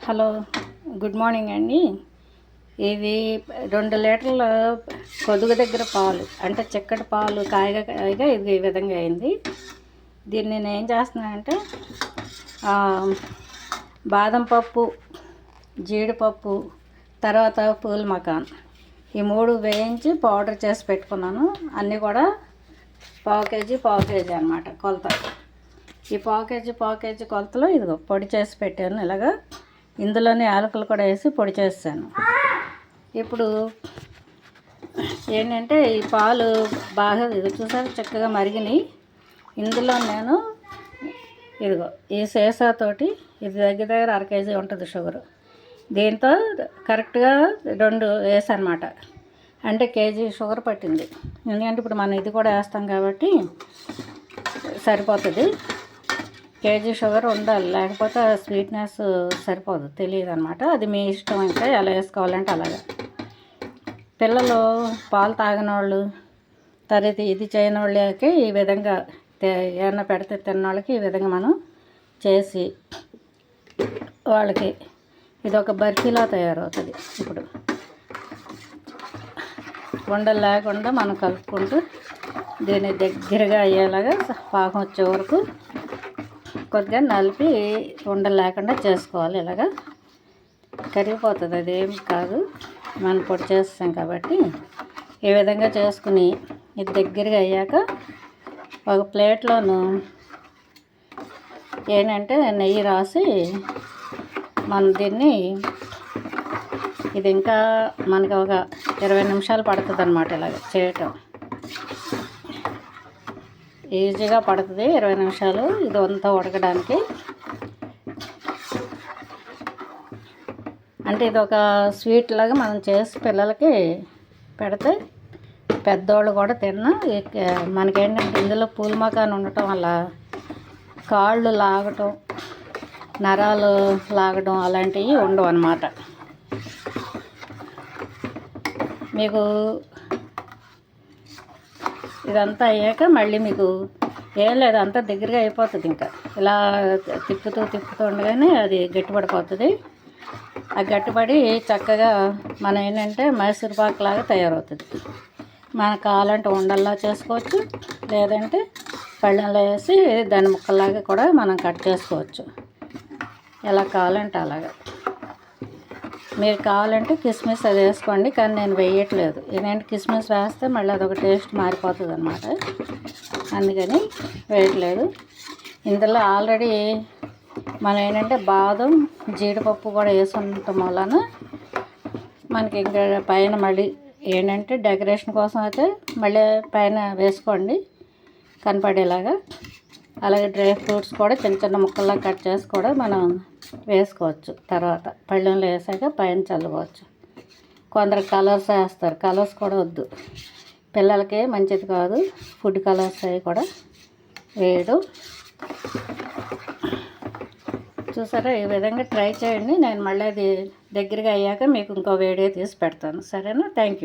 Hello, good morning అండి. ఇది 2 లీటర్ల కొదుగు దగ్గర పాలు, అంటే చిక్కటి పాలు కాయగా కాయగా ఇది ఈ విధంగా అయింది. దీన్ని నేను ఏం చేస్తున్నానంటే బాదం పప్పు, జీడిపప్పు, తర్వాత పూల్ మకాన్ ఈ 3 వేయించి పౌడర్ చేసి పెట్టుకున్నాను. అన్నీ కూడా పావు కేజీ అనమాట కొలత. ఈ పావు కేజీ కొలతలో ఇదిగో పొడి చేసి పెట్టాను. ఇలాగా ఇందులోనే యాలకులు కూడా వేసి పొడి చేస్తాను. ఇప్పుడు ఏంటంటే ఈ పాలు బాగా చూసారు చక్కగా మరిగినాయి. ఇందులో నేను ఇదిగో ఈ సీసాతోటి ఇది దగ్గర 1/2 కేజీ ఉంటుంది షుగరు. దీంతో కరెక్ట్గా 2 వేసనమాట. అంటే కేజీ షుగర్ పట్టింది. ఎందుకంటే ఇప్పుడు మనం ఇది కూడా వేస్తాం కాబట్టి సరిపోతుంది. కేజీ షుగర్ ఉండాలి, లేకపోతే స్వీట్నెస్ సరిపోదు, తెలియదు అనమాట. అది మీ ఇష్టం, ఇంకా ఎలా వేసుకోవాలంటే అలాగా. పిల్లలు పాలు తాగిన వాళ్ళు, తర్వాత ఇది చేయని వాళ్ళకి ఈ విధంగా ఏమన్నా పెడితే తిన్న వాళ్ళకి ఈ విధంగా మనం చేసి వాళ్ళకి ఇది ఒక బర్ఫీలా తయారవుతుంది. ఇప్పుడు ఉండలు లేకుండా మనం కలుపుకుంటూ దీన్ని దగ్గరగా అయ్యేలాగా పాకం వచ్చే వరకు కొద్దిగా నలిపి ఉండలు లేకుండా చేసుకోవాలి. ఇలాగా కరిగిపోతుంది, అదేం కాదు, మనం పొడి చేస్తాం కాబట్టి. ఈ విధంగా చేసుకుని ఇది దగ్గరగా అయ్యాక ఒక ప్లేట్లోను ఏంటంటే నెయ్యి రాసి మనం దీన్ని ఇది ఇంకా మనకి ఒక 20 నిమిషాలు పడుతుంది అనమాట. ఇలాగ చేయటం ఈజీగా పడుతుంది, 20 నిమిషాలు ఇది అంతా ఉడకడానికి. అంటే ఇది ఒక స్వీట్ లాగా మనం చేసి పిల్లలకి పెడితే పెద్దోళ్ళు కూడా తిన్నా. మనకేంటంటే ఇందులో పూల్ మకాన్ ఉండటం వల్ల కాళ్ళు లాగటం, నరాలు లాగడం అలాంటివి ఉండవు అన్నమాట. మీకు ఇదంతా అయ్యాక మళ్ళీ మీకు ఏం లేదు, అంతా దగ్గరగా అయిపోతుంది. ఇంకా ఇలా తిప్పుతూ ఉండగానే అది గట్టిపడిపోతుంది. ఆ గట్టిపడి చక్కగా మనం ఏంటంటే మైసూర్ పాక్ లాగా తయారవుతుంది. మనకు కావాలంటే ఉండల్లా చేసుకోవచ్చు, లేదంటే పళ్ళెంలో వేసి దాని ముక్కల్లాగా కూడా మనం కట్ చేసుకోవచ్చు. ఎలా కావాలంటే అలాగా. మీరు కావాలంటే కిస్మిస్ అది వేసుకోండి, కానీ నేను వేయట్లేదు. ఏంటంటే కిస్మిస్ వేస్తే మళ్ళీ అదొక టేస్ట్ మారిపోతుంది అనమాట, అందుకని వేయట్లేదు. ఇందులో ఆల్రెడీ మనం ఏంటంటే బాదం, జీడిపప్పు కూడా వేసి ఉండటం వలన మనకి ఇంకా పైన మళ్ళీ ఏంటంటే డెకరేషన్ కోసం అయితే మళ్ళీ పైన వేసుకోండి కనపడేలాగా. అలాగే డ్రై ఫ్రూట్స్ కూడా చిన్న చిన్న ముక్కల్లా కట్ చేసి కూడా మనం వేసుకోవచ్చు. తర్వాత పళ్ళెంలో వేసాక పైన చల్లుకోవచ్చు. కొందరు కలర్స్ వేస్తారు, కలర్స్ కూడా వద్దు, పిల్లలకి మంచిది కాదు ఫుడ్ కలర్స్ అవి కూడా వేయడం. చూసారా, ఈ విధంగా ట్రై చేయండి. నేను మళ్ళీ అది దగ్గరగా అయ్యాక మీకు ఇంకో వీడియో తీసి పెడతాను. సరేనా? Thank you.